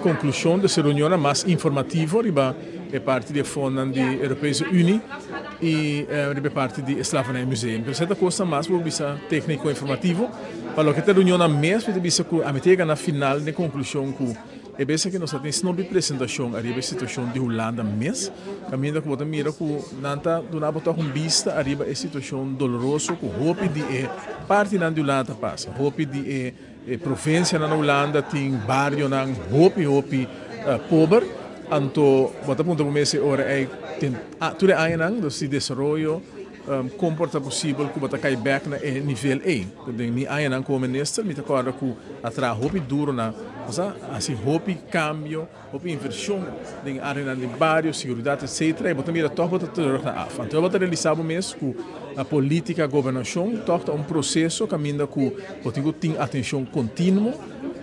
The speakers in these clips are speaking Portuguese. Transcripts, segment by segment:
conclusão dessa reunião mais informativa, riba é parte da Fundo da Europeia Unie e riba parte do Slavernij Museum. Por essa coisa mais vou bisa técnico informativo, para o que a reunião mesmo bisa que a metega na final de conclusão que é bem que nós temos uma apresentação arriba a situação de Holanda mesmo, caminho que você mira que nanta do nada botar vista arriba a situação dolorosa que hope de parte na Holanda passa, hope de província na Holanda tem bairro na hope pobre, anto bota ponto começa ora é tem tudo aí não do se desenvolvimento comporta possível que bota cai back na nível A, então ni aí não como ministro me acorda que atra hope duro na assim hope cambio hope inversão em área de bairro segurança etc e bota mira toca bota na af então bota realizar o mês que a política a governação toca processo caminho que bota tem atenção contínua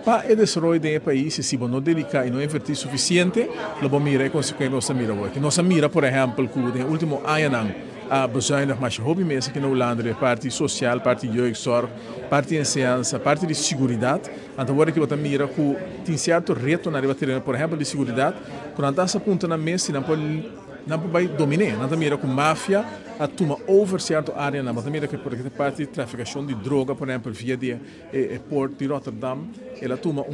para o desenvolvimento do país, se não dedicar e não investir suficiente, logo mira é consequência nossa mira hoje. Nossa mira, por exemplo, que no último ano a bezuinig mais hobby mesmo que na Holanda, a parte social, parte jeugdzorg, parte de ciência, parte de segurança. Então agora que você mira que tem certo reto na riba, por exemplo, de segurança, quando está essa ponta na mesa, não pode dominar, não mira que máfia a toma over certa área na mira que por exemplo parte de traficação de droga, por exemplo, via de porto de Rotterdam, ela toma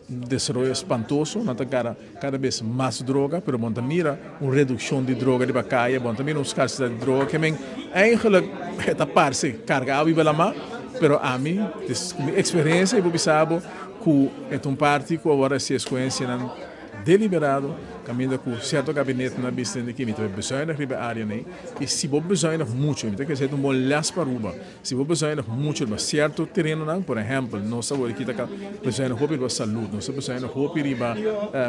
desenvolvimento espantoso, não cada vez mais droga, pero bom mira redução de droga de bacaia, bom mira escassez de droga, que men eigenlijk esta parte carga a pela má, pero a mim, experiência e sabe que é parte que agora se conhece deliberado, caminho com certo gabinete na vista de que me bezuinig riba área nem e se vou bezuinig muito, então quer dizer um molhas para ruba, se vou bezuinig muito mas certo terreno não, por exemplo, nossa agora aqui tá bezuinig hopi riba saúde, nossa bezuinig hopi riba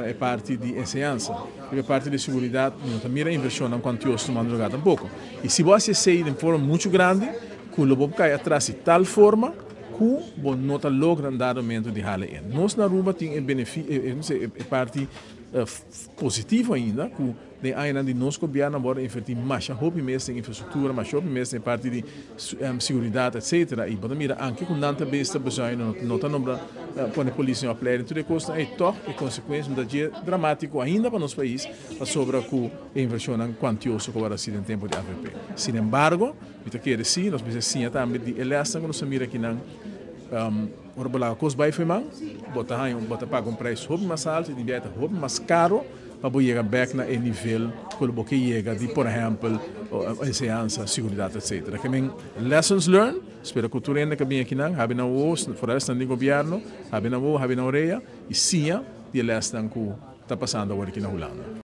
é parte de ciência, riba parte de segurança, não tá mira inversão não quantioso tomando lugar tampouco, e se você sair de forma muito grande, que o lobo cai atrás de tal forma que bom nota logra andamento de hale in. Nós na Aruba tem benefício, parte positiva ainda, que de ainda de nós governo agora investir mais hobby mesmo em infraestrutura, mais hobby mesmo em parte de segurança, etc. E bom mira anche com tanta besta besoin nota nombra põe a polícia a play, tudo custa é toque e consequência da dia dramático ainda para nosso país, sobre a inversão quantiosa que agora se em tempo de AVP. Sin embargo, eu quero dizer, nós precisamos também de eleição que nós mira aqui não ora bola cos vai foi man bota paga preço hobby mais alto e de hobby mais caro para chegar back na nível quando você chega de por exemplo a ciência segurança etc que men lessons learned espero que tu ainda que bem aqui não habe na os floresta do governo habe na orelha e sim de lesson que está passando agora aqui na Holanda.